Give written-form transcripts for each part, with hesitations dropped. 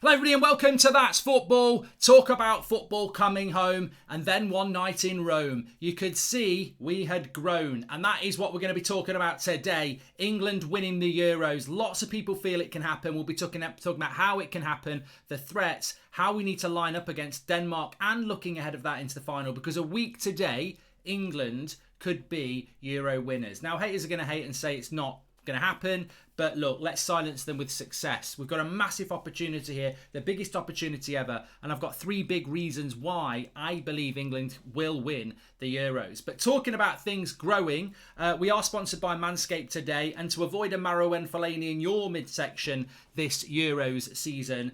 Hello everybody and welcome to That's Football. Talk about football coming home and then one night in Rome. You could see we had grown, and that is what we're going to be talking about today. England winning the Euros. Lots of people feel it can happen. We'll be talking about how it can happen, the threats, how we need to line up against Denmark, and looking ahead of that into the final, because a week today England could be Euro winners. Now haters are going to hate and say it's not going to happen, but look, let's silence them with success. We've got a massive opportunity here, the biggest opportunity ever, and I've got three big reasons why I believe England will win the Euros. But talking about things growing, we are sponsored by Manscaped today, and to avoid a marrow and filani in your midsection this Euros season,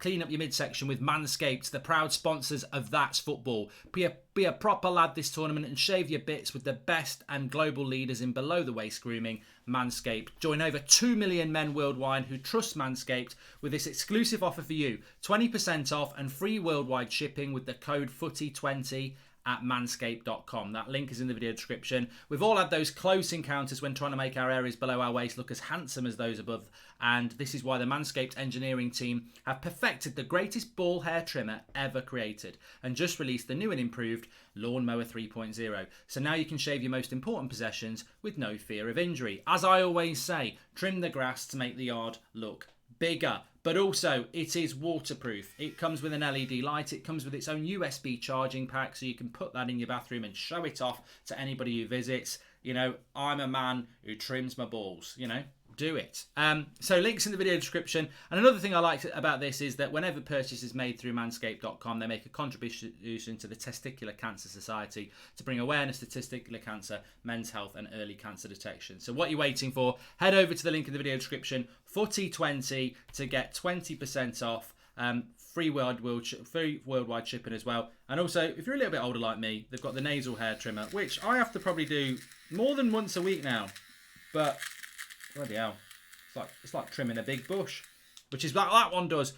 clean up your midsection with Manscaped, the proud sponsors of That's Football. Be a proper lad this tournament and shave your bits with the best and global leaders in below the waist grooming, Manscaped. Join over 2 million men worldwide who trust Manscaped with this exclusive offer for you. 20% off and free worldwide shipping with the code FOOTY20 at manscaped.com. That link is in the video description. We've all had those close encounters when trying to make our areas below our waist look as handsome as those above, and this is why the Manscaped engineering team have perfected the greatest ball hair trimmer ever created and just released the new and improved Lawnmower 3.0. So now you can shave your most important possessions with no fear of injury. As I always say, trim the grass to make the yard look bigger. But also, it is waterproof. It comes with an LED light. It comes with its own USB charging pack, so you can put that in your bathroom and show it off to anybody who visits. You know, I'm a man who trims my balls, you know. Do it. So links in the video description. And another thing I like about this is that whenever purchase is made through manscaped.com, they make a contribution to the Testicular Cancer Society to bring awareness to testicular cancer, men's health and early cancer detection. So what you're waiting for, head over to the link in the video description, FOOTY20, to get 20% off. Free worldwide shipping as well. And also, if you're a little bit older like me, they've got the nasal hair trimmer, which I have to probably do more than once a week now. But bloody hell, it's like trimming a big bush, which is what that one does.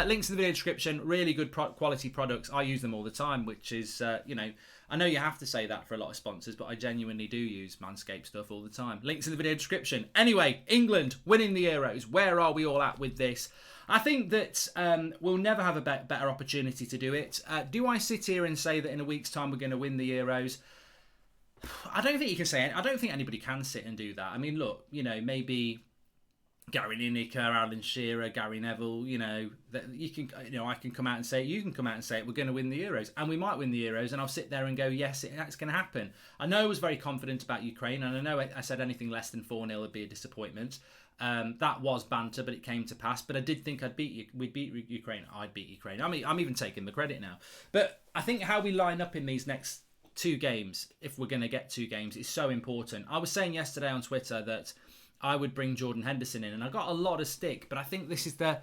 Links in the video description. Really good quality products. I use them all the time, which is, you know, I know you have to say that for a lot of sponsors, but I genuinely do use Manscaped stuff all the time. Links in the video description. Anyway, England winning the Euros. Where are we all at with this? I think that we'll never have a better opportunity to do it. Do I sit here and say that in a week's time we're going to win the Euros? I don't think you can say. I don't think anybody can sit and do that. I mean, look, you know, maybe Gary Lineker, Alan Shearer, Gary Neville. You know, that you can. You know, I can come out and say it. You can come out and say it. We're going to win the Euros, and we might win the Euros. And I'll sit there and go, yes, that's going to happen. I know I was very confident about Ukraine, and I know I said anything less than 4-0 would be a disappointment. That was banter, but it came to pass. But I did think we'd beat Ukraine. I'd beat Ukraine. I mean, I'm even taking the credit now. But I think how we line up in these next 2 games, if we're going to get 2 games, is so important. I was saying yesterday on Twitter that I would bring Jordan Henderson in, and I got a lot of stick, but I think this is the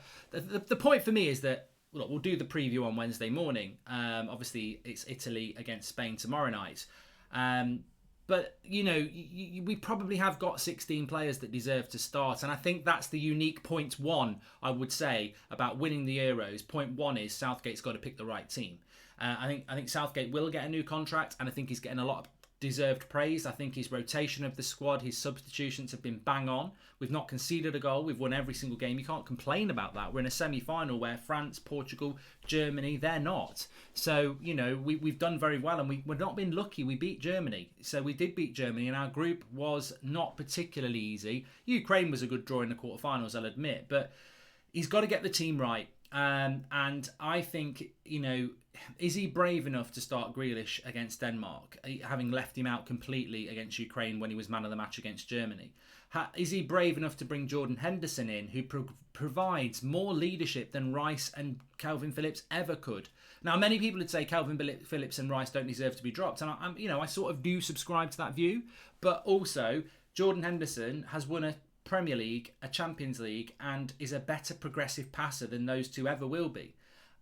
point for me is that, look, we'll do the preview on Wednesday morning. Obviously, it's Italy against Spain tomorrow night. But, you know, we probably have got 16 players that deserve to start. And I think that's the unique point one, I would say, about winning the Euros. Point one is Southgate's got to pick the right team. I think Southgate will get a new contract, and I think he's getting a lot of deserved praise. I think his rotation of the squad, his substitutions have been bang on. We've not conceded a goal. We've won every single game. You can't complain about that. We're in a semi-final where France, Portugal, Germany, they're not. So, you know, we've done very well, and we've not been lucky. We beat Germany. So we did beat Germany, and our group was not particularly easy. Ukraine was a good draw in the quarterfinals, I'll admit. But he's got to get the team right. And I think, you know, is he brave enough to start Grealish against Denmark, having left him out completely against Ukraine when he was man of the match against Germany? Is he brave enough to bring Jordan Henderson in, who provides more leadership than Rice and Calvin Phillips ever could? Now, many people would say Calvin Phillips and Rice don't deserve to be dropped, and I sort of do subscribe to that view. But also, Jordan Henderson has won a Premier League, a Champions League, and is a better progressive passer than those two ever will be.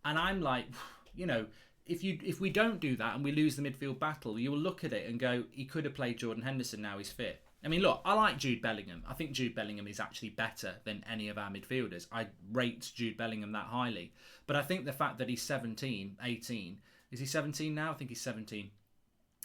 And I'm like, you know, if we don't do that and we lose the midfield battle, you will look at it and go, he could have played Jordan Henderson, now he's fit. I mean, look, I like Jude Bellingham. I think Jude Bellingham is actually better than any of our midfielders. I rate Jude Bellingham that highly. But I think the fact that he's 17, 18, is he 17 now? I think he's 17.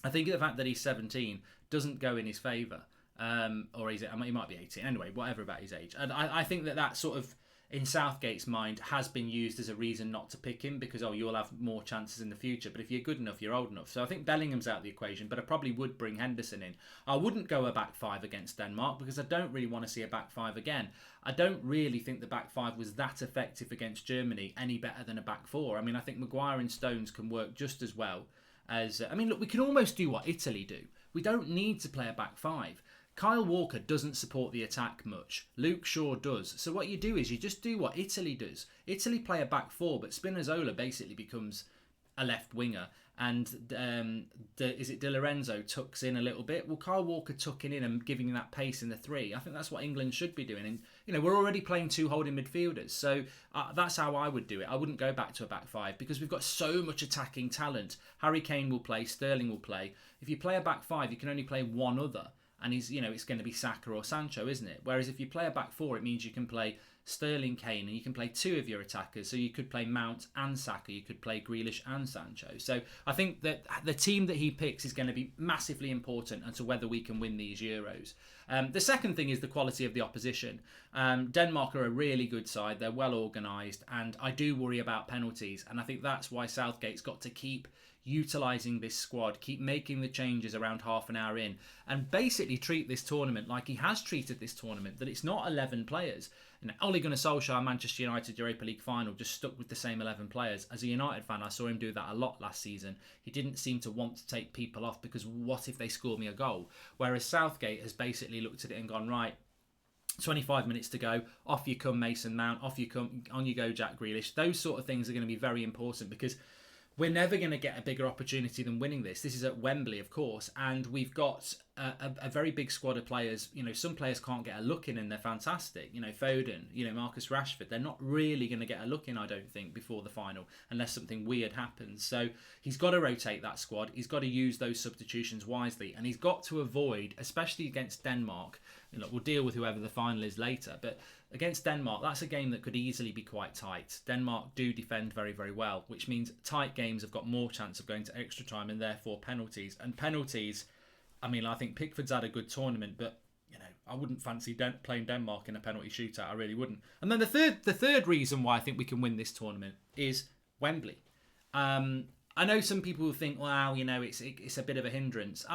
I think the fact that he's 17 doesn't go in his favour. Or he might be 18. Anyway, whatever about his age. And I think that sort of in Southgate's mind, has been used as a reason not to pick him because, you'll have more chances in the future. But if you're good enough, you're old enough. So I think Bellingham's out of the equation, but I probably would bring Henderson in. I wouldn't go a back five against Denmark because I don't really want to see a back five again. I don't really think the back five was that effective against Germany, any better than a back four. I mean, I think Maguire and Stones can work just as well as... look, we can almost do what Italy do. We don't need to play a back five. Kyle Walker doesn't support the attack much. Luke Shaw does. So what you do is you just do what Italy does. Italy play a back four, but Spinazzola basically becomes a left winger. And is it Di Lorenzo tucks in a little bit? Well, Kyle Walker tucking in and giving that pace in the three. I think that's what England should be doing. And, we're already playing two holding midfielders. So that's how I would do it. I wouldn't go back to a back five because we've got so much attacking talent. Harry Kane will play. Sterling will play. If you play a back five, you can only play one other. And it's going to be Saka or Sancho, isn't it? Whereas if you play a back four, it means you can play Sterling, Kane, and you can play two of your attackers. So you could play Mount and Saka. You could play Grealish and Sancho. So I think that the team that he picks is going to be massively important as to whether we can win these Euros. The second thing is the quality of the opposition. Denmark are a really good side. They're well organised. And I do worry about penalties. And I think that's why Southgate's got to keep utilising this squad, keep making the changes around half an hour in, and basically treat this tournament like he has treated this tournament, that it's not 11 players. Ole Gunnar Solskjaer, Manchester United Europa League final, just stuck with the same 11 players. As a United fan, I saw him do that a lot last season. He didn't seem to want to take people off because what if they score me a goal? Whereas Southgate has basically looked at it and gone, right, 25 minutes to go, off you come Mason Mount, on you go Jack Grealish. Those sort of things are going to be very important because we're never going to get a bigger opportunity than winning this. This is at Wembley, of course, and we've got a very big squad of players. Some players can't get a look in and they're fantastic. Foden, Marcus Rashford, they're not really going to get a look in, I don't think, before the final, unless something weird happens. So he's got to rotate that squad. He's got to use those substitutions wisely, and he's got to avoid, especially against Denmark, we'll deal with whoever the final is later, but against Denmark, that's a game that could easily be quite tight. Denmark do defend very, very well, which means tight games have got more chance of going to extra time and therefore penalties. And penalties, I think Pickford's had a good tournament, but I wouldn't fancy playing Denmark in a penalty shootout. I really wouldn't. And then the third reason why I think we can win this tournament is Wembley. I know some people think, wow, it's a bit of a hindrance.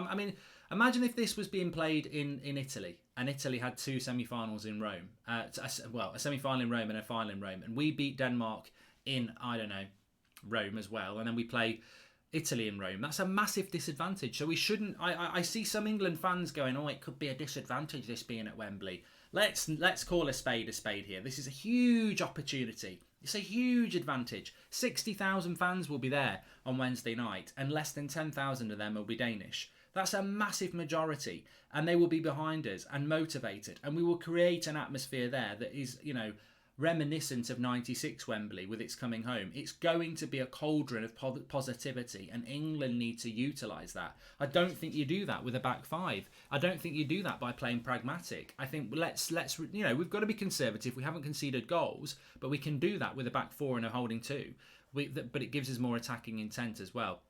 Imagine if this was being played in Italy, and Italy had two semi-finals in Rome. A semi-final in Rome and a final in Rome. And we beat Denmark in, Rome as well. And then we play Italy in Rome. That's a massive disadvantage. So we shouldn't... I see some England fans going, it could be a disadvantage, this being at Wembley. Let's call a spade here. This is a huge opportunity. It's a huge advantage. 60,000 fans will be there on Wednesday night, and less than 10,000 of them will be Danish. That's a massive majority, and they will be behind us and motivated, and we will create an atmosphere there that is, reminiscent of 96 Wembley with its coming home. It's going to be a cauldron of positivity, and England need to utilise that. I don't think you do that with a back five. I don't think you do that by playing pragmatic. I think let's we've got to be conservative. We haven't conceded goals, but we can do that with a back four and a holding two. But it gives us more attacking intent as well.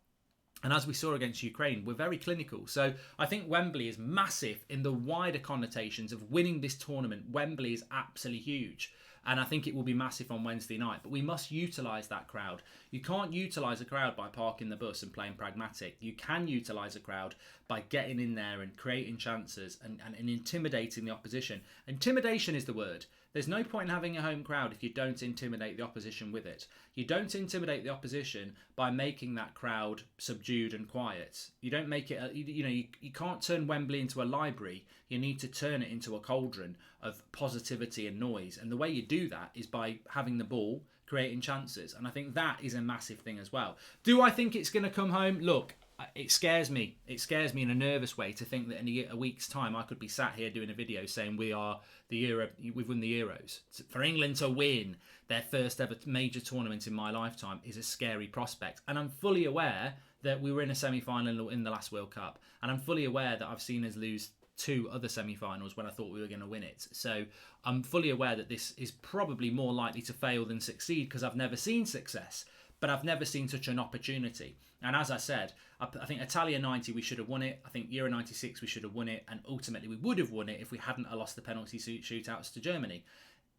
And as we saw against Ukraine, we're very clinical. So I think Wembley is massive in the wider connotations of winning this tournament. Wembley is absolutely huge. And I think it will be massive on Wednesday night. But we must utilise that crowd. You can't utilise a crowd by parking the bus and playing pragmatic. You can utilise a crowd by getting in there and creating chances and intimidating the opposition. Intimidation is the word. There's no point in having a home crowd if you don't intimidate the opposition with it. You don't intimidate the opposition by making that crowd subdued and quiet. You don't make it, you can't turn Wembley into a library. You need to turn it into a cauldron of positivity and noise. And the way you do that is by having the ball, creating chances. And I think that is a massive thing as well. Do I think it's going to come home? Look, it scares me. It scares me in a nervous way to think that in a week's time I could be sat here doing a video saying we've won the Euros. For England to win their first ever major tournament in my lifetime is a scary prospect. And I'm fully aware that we were in a semi-final in the last World Cup. And I'm fully aware that I've seen us lose two other semi-finals when I thought we were going to win it. So I'm fully aware that this is probably more likely to fail than succeed because I've never seen success. But I've never seen such an opportunity. And as I said, I think Italia 90, we should have won it. I think Euro 96, we should have won it. And ultimately, we would have won it if we hadn't lost the penalty shootouts to Germany.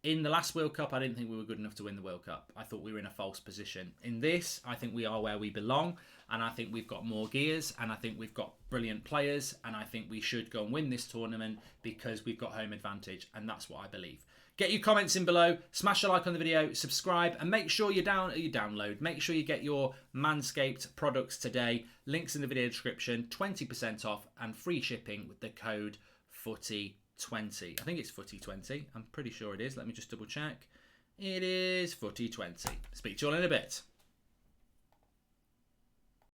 In the last World Cup, I didn't think we were good enough to win the World Cup. I thought we were in a false position. In this, I think we are where we belong, and I think we've got more gears, and I think we've got brilliant players, and I think we should go and win this tournament because we've got home advantage, and that's what I believe. Get your comments in below, smash a like on the video, subscribe, and make sure you download. Make sure you get your Manscaped products today. Links in the video description, 20% off and free shipping with the code FOOTY20. I think it's FOOTY20. I'm pretty sure it is. Let me just double check. It is FOOTY20. Speak to you all in a bit.